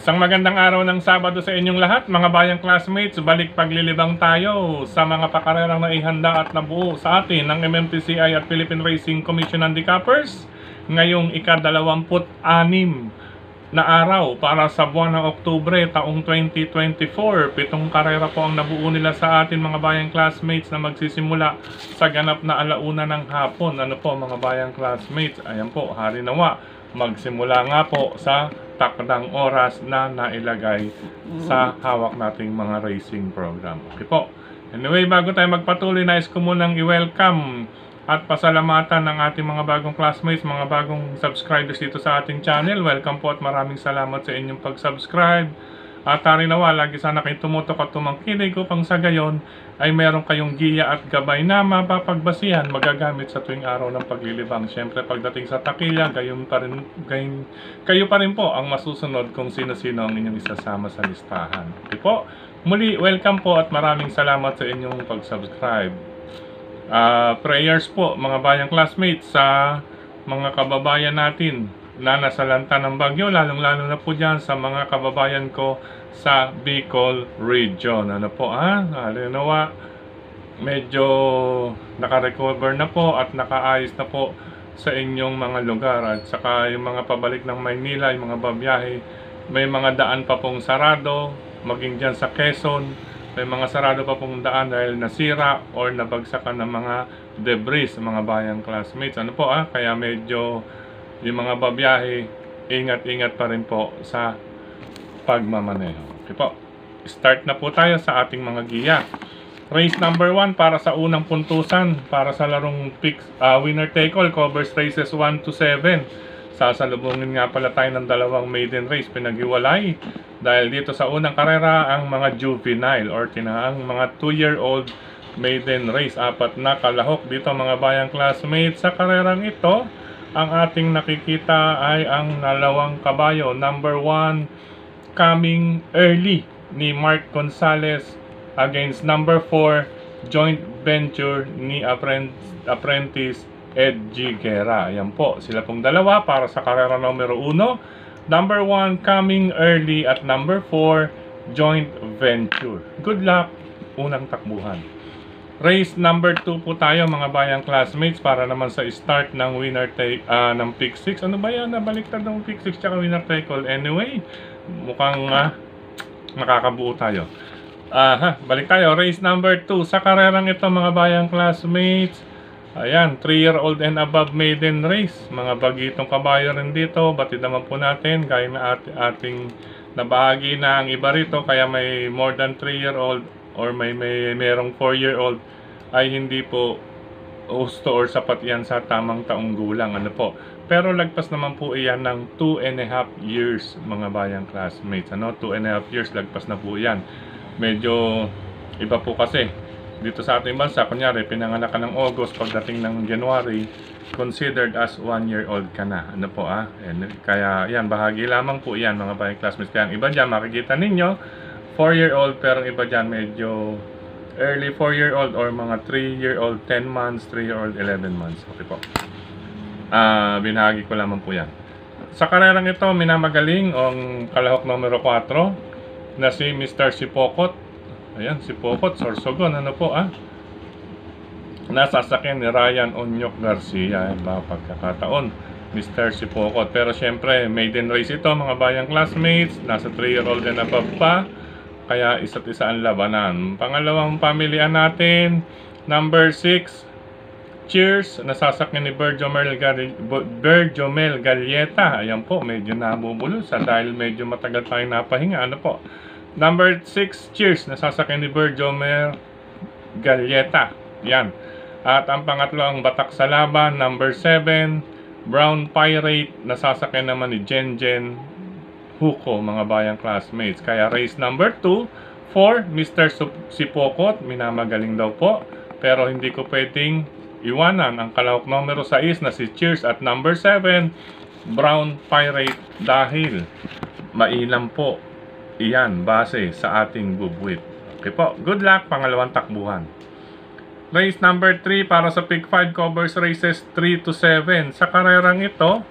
Isang magandang araw ng Sabado sa inyong lahat, mga bayang classmates. Balik paglilibang tayo sa mga pakarerang naihanda at nabuo sa atin ng MMTCI at Philippine Racing Commission Handicappers ngayong ika-26 na araw para sa buwan ng Oktubre taong 2024. 7 karera po ang nabuo nila sa atin, mga bayang classmates, na magsisimula sa ganap na alauna ng hapon. Ano po, mga bayang classmates? Ayan po, hari nawa, magsimula nga po sa takdang oras na nailagay sa hawak nating mga racing program. Okay po. Anyway, bago tayo magpatuloy, nais ko munang i-welcome at pasalamatan ng ating mga bagong classmates, mga bagong subscribers dito sa ating channel. Welcome po at maraming salamat sa inyong pag-subscribe. At hari nawa, lagi sana kayong tumutok at tumangkinig upang sa gayon ay meron kayong giya at gabay na mapapagbasihan, magagamit sa tuwing araw ng paglilibang. Siyempre, pagdating sa takilya, kayo pa rin po ang masusunod kung sino-sino ang inyong isasama sa listahan. Okay po? Muli, welcome po at maraming salamat sa inyong pag-subscribe. Prayers po, mga bayang classmates, sa mga kababayan natin na nasalanta ng bagyo, lalong-lalo na po dyan sa mga kababayan ko sa Bicol Region. Ano po, halinawa, medyo naka-recover na po at nakaayos na po sa inyong mga lugar. At saka yung mga pabalik ng Maynila, yung mga babiyahe, may mga daan pa pong sarado, maging dyan sa Quezon, may mga sarado pa pong daan dahil nasira or nabagsakan ng mga debris, mga bayang classmates. Ano po, kaya medyo yung mga babiyahe, ingat-ingat pa rin po sa pagmamaneho. Okay po. Start na po tayo sa ating mga giya. Race number 1 para sa unang puntusan para sa larong winner take all, covers races 1 to 7. Sasalubungin nga pala tayo ng dalawang maiden race, pinaghiwalay dahil dito sa unang karera ang mga juvenile or tinahang mga 2-year-old maiden race. 4 na kalahok dito, mga bayang classmates. Sa karerang ito, ang ating nakikita ay ang dalawang kabayo. Number 1, Coming Early ni Mark Gonzalez against number 4, Joint Venture ni Apprentice Ed G. Guerra. Ayan po, sila pong dalawa para sa karera numero 1. Number 1, Coming Early, at number 4, Joint Venture. Good luck, unang takbuhan. Race number 2 po tayo, mga bayang classmates, para naman sa start ng winner take ng pick 6. Ano ba yan? Nabaliktad ng pick 6 tsaka winner take all. Anyway, mukhang makakabuo tayo. Balik tayo. Race number 2. Sa karerang ito, mga bayang classmates, ayan, 3-year-old and above maiden race. Mga bagitong kabayo rin dito. Batid naman po natin, gaya na ating nabahagi na ang iba rito. Kaya may more than 3-year-old or merong 4-year-old ay hindi po gusto or sapat yan sa tamang taong gulang. Ano po? Pero lagpas naman po iyan ng 2.5 years, mga bayang classmates. 2.5 years, lagpas na po yan. Medyo iba po kasi dito sa ating bansa, kunyari pinanganak ka ng August, pagdating ng January, considered as 1-year-old ka na. Ano po, kaya yan, bahagi lamang po yan, mga bayang classmates. Kaya ang iba dyan, makikita ninyo 4-year-old, pero iba dyan medyo early 4-year-old or mga 3-year-old 10 months, 3-year-old 11 months. Okay po. Binahagi ko lamang po yan. Sa karerang ito, minamagaling ang kalahok numero 4 na si Mr. Sipokot. Ayan, Sipokot, Sorsogon. Ano po, nasasakyan ni Ryan Onyok Garcia. Pagkakataon, Mr. Sipokot. Pero syempre, maiden race ito, mga bayang classmates. Nasa 3-year-old and above pa. Kaya isa't isa ang labanan. Pangalawang pamilihan natin, number 6, Cheers, nasasakyan ni Berjomel Galleta. Ayan po, medyo nabubulos dahil medyo matagal tayong napahinga. Ano po? Number 6, Cheers, nasasakyan ni Berjomel Galleta. Yan. At ang pangatlo, ang Batak sa Laban, number 7, Brown Pirate, nasasakyan naman ni Jenjen Huko, mga bayang classmates. Kaya race number 2 for Mr. Sipokot, minamagaling daw po. Pero hindi ko pwedeng iwanan ang kalahok numero 6 na si Cheers at number 7, Brown Pirate, dahil mailam po iyan base sa ating bubwit. Okay po, good luck, pangalawang takbuhan. Race number 3 para sa Pick 5, covers races 3 to 7. Sa karerang ito,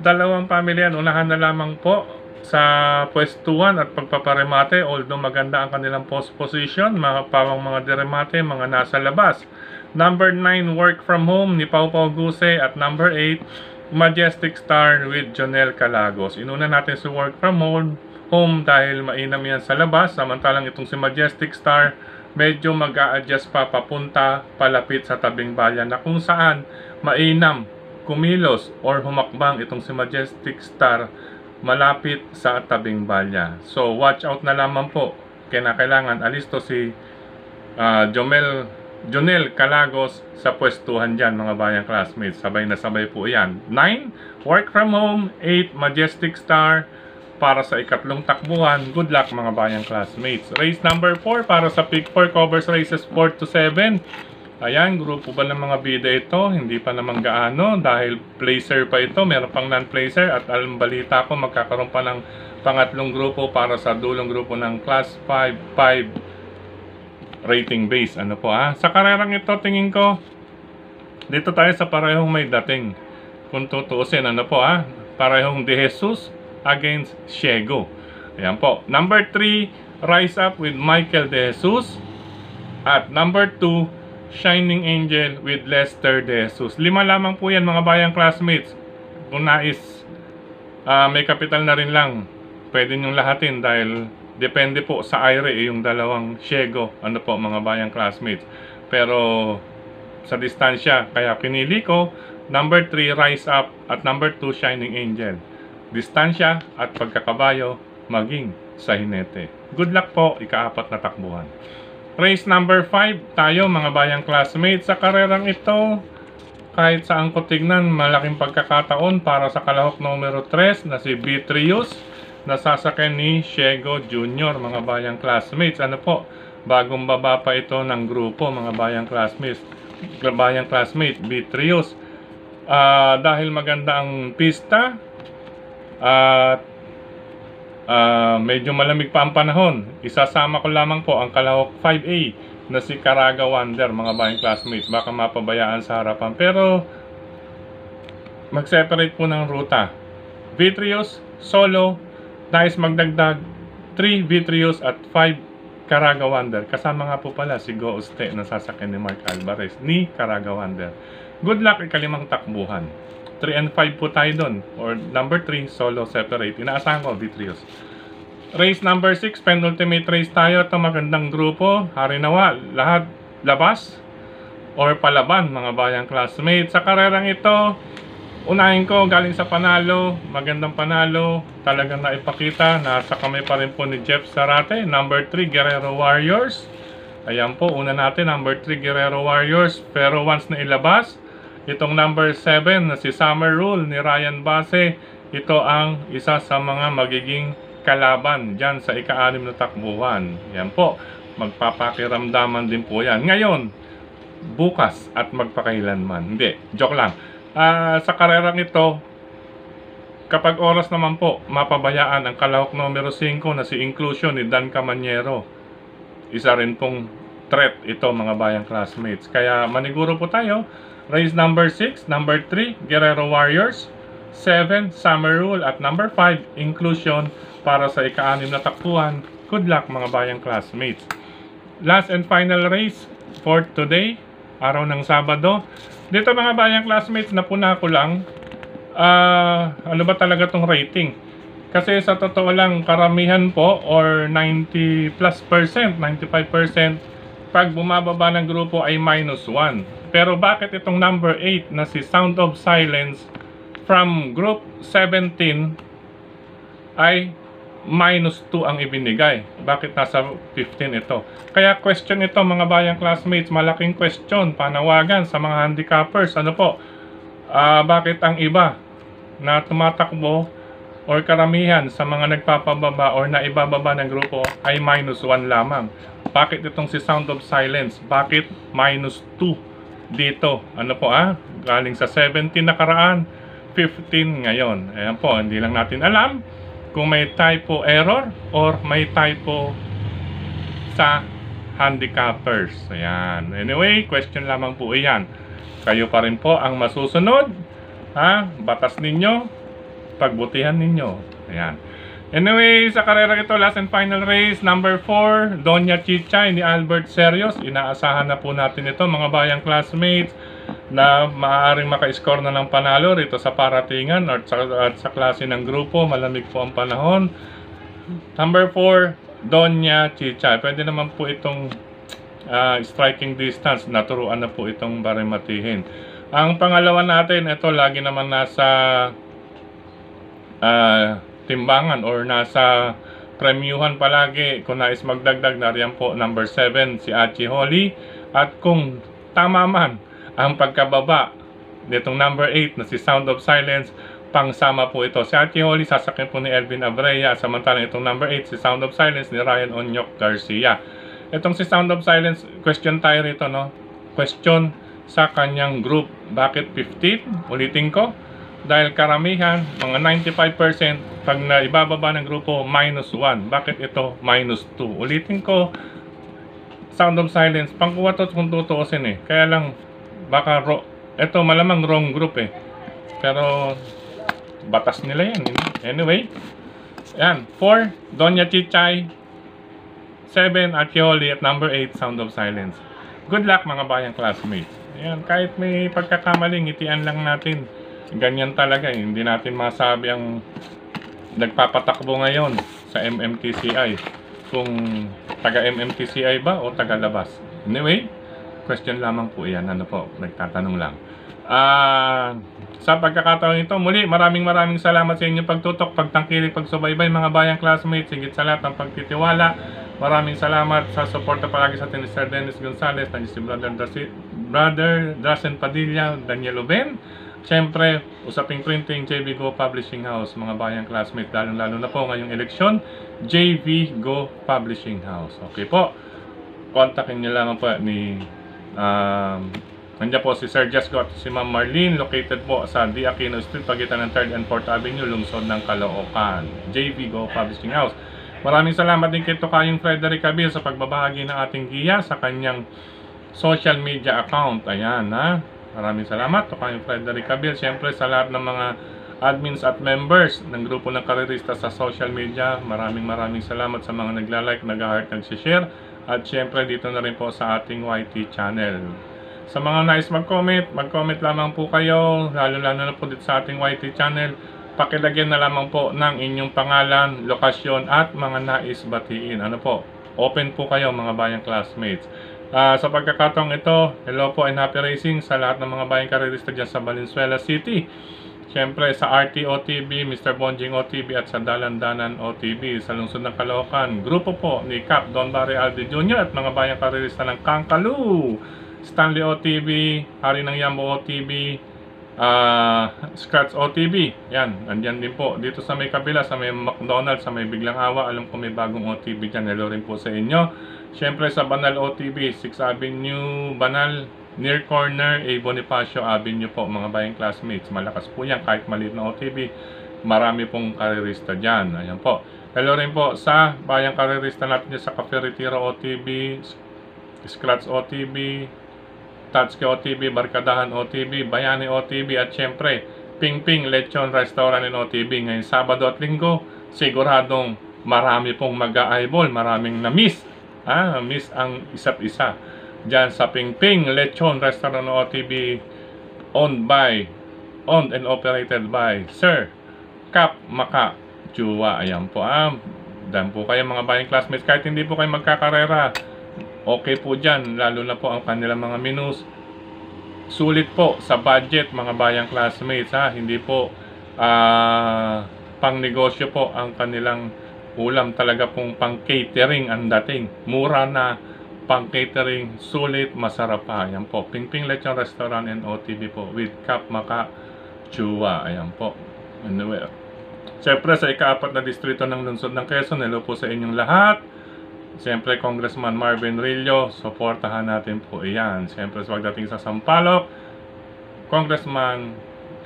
dalawang pamilyan, unahan na lamang po sa pwestuhan at pagpaparemate, although maganda ang kanilang post position, mga pawang mga diremate, mga nasa labas. Number 9, Work From Home ni Pau Pau Guse, at number 8, Majestic Star with Jonel Calagos. Inuna natin si Work From Home dahil mainam yan sa labas, samantalang itong si Majestic Star medyo mag-a-adjust pa papunta palapit sa tabing bayan, na kung saan mainam kumilos or humakbang itong si Majestic Star malapit sa tabing balya. So watch out na lamang po. Kailangan alisto si Jonel Calagos sa pwestuhan dyan, mga bayang classmates. Sabay na sabay po yan. 9, Work From Home. 8, Majestic Star para sa ikatlong takbuhan. Good luck, mga bayang classmates. Race number 4 para sa Pick 4 covers races 4 to 7. Ayan, grupo ba ng mga bida ito? Hindi pa naman gaano dahil placer pa ito. Meron pang non-placer at alam balita ko magkakaroon pa ng pangatlong grupo para sa dulong grupo ng Class 5 rating base. Ano po ha? Sa karerang ito, tingin ko, dito tayo sa parehong may dating. Kung tutuusin, ano po ha? Parehong De Jesus against Ciego. Ayan po. Number 3, Rise Up with Michael De Jesus. At number 2, Shining Angel with Lester De Jesus. 5 lamang po yan, mga bayang classmates. Kung nais may kapital na rin lang, pwede nyong lahatin dahil depende po sa IRE yung dalawang Ciego. Ano po, mga bayang classmates. Pero sa distansya, kaya pinili ko number 3, Rise Up, at number 2, Shining Angel. Distansya at pagkakabayo maging sa hinete. Good luck po, ika-4 na takbuhan. Race number 5 tayo, mga bayang classmates. Sa karerang ito, kahit saan ko tignan, malaking pagkakataon para sa kalahok numero 3 na si Vitrius, na sasakyan ni Ciego Jr., mga bayang classmates. Ano po, bagong baba pa ito ng grupo, mga bayang classmates. Bayang classmate, Vitrius. Dahil maganda ang pista at medyo malamig pa ang panahon, isasama ko lamang po ang kalahok 5A na si Caraga Wonder, mga bayang classmates. Baka mapabayaan sa harapan, pero mag-separate po ng ruta. Vitrius, solo, nais magdagdag 3 Vitrius at 5 Caraga Wonder. Kasama nga po pala si Go Uste na sasakyan ni Mark Alvarez ni Caraga Wonder. Good luck, ikalimang takbuhan. 3 and 5 po tayo doon. Or number 3, solo separate. Inaasahan ko, Vitrius. Race number 6, penultimate race tayo. Ito magandang grupo. Harinawa, lahat labas or palaban, mga bayang classmates. Sa karerang ito, unahin ko galing sa panalo. Magandang panalo. Talagang naipakita. Nasa kamay pa rin po ni Jeff Zarate. Number 3, Guerrero Warriors. Ayan po, una natin, number 3, Guerrero Warriors. Pero once na ilabas, itong number 7 na si Summer Rule ni Ryan Base, ito ang isa sa mga magiging kalaban dyan sa ika-6 na takbuhan. Yan po, magpapakiramdaman din po yan. Ngayon, bukas at magpakailanman. Hindi, joke lang. Sa karerang ito, kapag oras naman po, mapabayaan ang kalahok numero 5 na si Inclusion ni Dan Camanyero. Isa rin pong threat ito, mga bayang classmates. Kaya maniguro po tayo. Race number 6, number 3, Guerrero Warriors, 7, Summer Rule, at number 5, Inclusion para sa ika-6 na takbuhan. Good luck, mga bayang classmates. Last and final race for today, araw ng Sabado. Dito, mga bayang classmates, napuna ko lang ano ba talaga tong rating. Kasi sa totoo lang, karamihan po or 90+%, 95%, pag bumababa ng grupo ay -1. Pero bakit itong number 8 na si Sound of Silence from group 17 ay -2 ang ibinigay? Bakit nasa 15 ito? Kaya question ito, mga bayang classmates, malaking question, panawagan sa mga handicappers. Ano po? Bakit ang iba na tumatakbo or karamihan sa mga nagpapababa or naibababa ng grupo ay -1 lamang? Bakit itong si Sound of Silence? Bakit -2? Dito, ano po galing sa 17 nakaraan, 15 ngayon. Ayan po, hindi lang natin alam kung may typo error or may typo sa handicappers. Ayan. Anyway, question lamang po iyan. Kayo pa rin po ang masusunod. Batas ninyo, pagbutihan ninyo. Ayan. Anyway, sa karera ito, last and final race, number 4, Doña Chichay ni Albert Serios. Inaasahan na po natin ito, mga bayang classmates, na maaaring maka-score na ng panalo rito sa paratingan at sa klase ng grupo. Malamig po ang panahon. Number 4, Doña Chichay. Pwede naman po itong striking distance. Naturuan na po itong barimatihin. Ang pangalawa natin, ito lagi naman nasa timbangan or nasa premyuhan palagi. Kung nais magdagdag, nariyan po number 7, si Achi Holly. At kung tama man ang pagkababa nitong number 8 na si Sound of Silence, pangsama po ito. Si Achi Holly sasakyan po ni Elvin Abreya, samantalang itong number 8 si Sound of Silence ni Ryan Onyok Garcia. Itong si Sound of Silence, question tayo rito, no? Question sa kanyang group. Bakit 15? Ulitin ko. Dahil karamihan, mga 95%, pag naibababa ng grupo, -1. Bakit ito -2? Ulitin ko, Sound of Silence, pangkuha to kung tutuusin eh. Kaya lang, baka, ito malamang wrong group eh. Pero, batas nila yan. Anyway, yan, 4, Doña Chichay, 7, Achioli, at number 8, Sound of Silence. Good luck mga bayang classmates. Yan, kahit may pagkakamaling, ngitian lang natin. Ganyan talaga, hindi natin masabi ang nagpapatakbo ngayon sa MMTCI kung taga MMTCI ba o taga labas. Anyway, question lamang po yan. Ano po, nagtatanong lang. Sa pagkakataon ito, muli maraming salamat sa inyong pagtutok, pagtangkilik, pagsubaybay mga bayang classmates, higit sa lahat ng pagtitiwala. Maraming salamat sa suporta palagi sa atin ni Sir Dennis Gonzalez, si Brother Drasen Padilla, Daniel Uben. Siyempre, Usaping Printing, JV Go Publishing House, mga bayang classmates, lalo na po ngayong eleksyon, JV Go Publishing House. Okay po, kontakin niyo lang po ni nandiyan po si Sir Jesco at si Ma'am Marlene, located po sa D. Aquino Street, pagitan ng 3rd and 4th Avenue, lungsod ng Caloocan. JV Go Publishing House. Maraming salamat din kay Tokayong Frederick Abil sa pagbabahagi ng ating giya sa kanyang social media account. Ayan, ha. Maraming salamat, Tokayong Frederick Abil. Siyempre sa lahat ng mga admins at members ng grupo ng karerista sa social media, maraming salamat sa mga nagla-like, nag-heart, nag-share. At siyempre dito na rin po sa ating YT channel. Sa mga nais mag-comment lamang po kayo, lalo na po dito sa ating YT channel. Pakilagyan na lamang po ng inyong pangalan, lokasyon at mga nais batiin. Ano po? Open po kayo mga bayang classmates. Sa pagkakataong ito, hello po and happy racing sa lahat ng mga bayang karerista dyan sa Valenzuela City. Siyempre sa RTO TV, Mr. Bonjing OTV at sa Dalandanan OTV sa lungsod ng Caloocan. Grupo po ni Cap Don Barry Aldi Jr. at mga bayang karerista ng Kangkalu. Stanley OTV, Hari ng Yambo OTV, Scratch OTV. Yan, andyan din po. Dito sa may kabila, sa may McDonald's, sa may Biglang Awa, alam ko may bagong OTV dyan. Hello rin po sa inyo. Siyempre sa Banal OTV, 6th Avenue, Banal, near corner, A. Bonifacio Avenue po, mga bayang classmates. Malakas po yan, kahit maliit na OTV. Marami pong karerista dyan. Ayan po. Hello rin po sa bayang karerista natin dyan sa Cafe Retiro OTV, Scratch OTV, Tatsuki OTV, Barkadahan OTV, Bayani OTV, at syempre, Ping Ping Lechon Restaurant and OTV. Ngayong Sabado at Linggo, siguradong marami pong mag-a-eyeball, maraming na-miss. Miss ang isa't isa. Diyan sa Ping Ping Lechon Restaurant and OTV, owned and operated by Sir Cap Maka Chua. Ayan po. Dan po kayo mga bayang classmates. Kahit hindi po kayo magkakarera, okay po dyan, lalo na po ang kanilang mga menus. Sulit po sa budget mga bayang classmates, hindi po pang negosyo po ang kanilang ulam, talaga pong pang catering ang dating. Mura na pang catering, sulit, masarap pa. Ayan po, Ping Ping Lechon Restaurant and OTV po with Cap Maka Chua. Ayan po. Anyway, siyempre sa ika-4 na distrito ng lungsod ng Quezon, hello po sa inyong lahat. Siyempre, Congressman Marvin Rillo, suportahan natin po iyan. Siyempre, pagdating sa Sampaloc, Congressman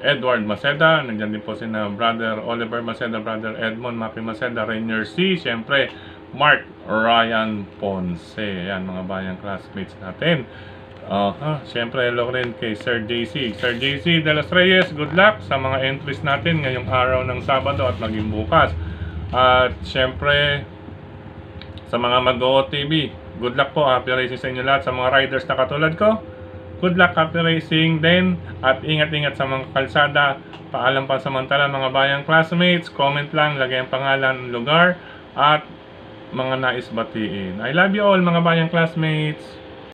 Edward Maceda, nandiyan din po sina Brother Oliver Maceda, Brother Edmond Maki Maceda, Rainier C, siyempre, Mark Ryan Ponce. Ayan, mga bayang classmates natin. Siyempre, hello rin kay Sir JC. Sir JC de los Reyes, good luck sa mga entries natin ngayong araw ng Sabado at maging bukas. At syempre, sa mga mag-OOTV, good luck po, happy racing sa inyo lahat. Sa mga riders na katulad ko, good luck, happy racing din. At ingat-ingat sa mga kalsada. Paalam pa samantala mga bayang classmates. Comment lang, lagay ang pangalan, lugar, at mga nais batiin. I love you all mga bayang classmates.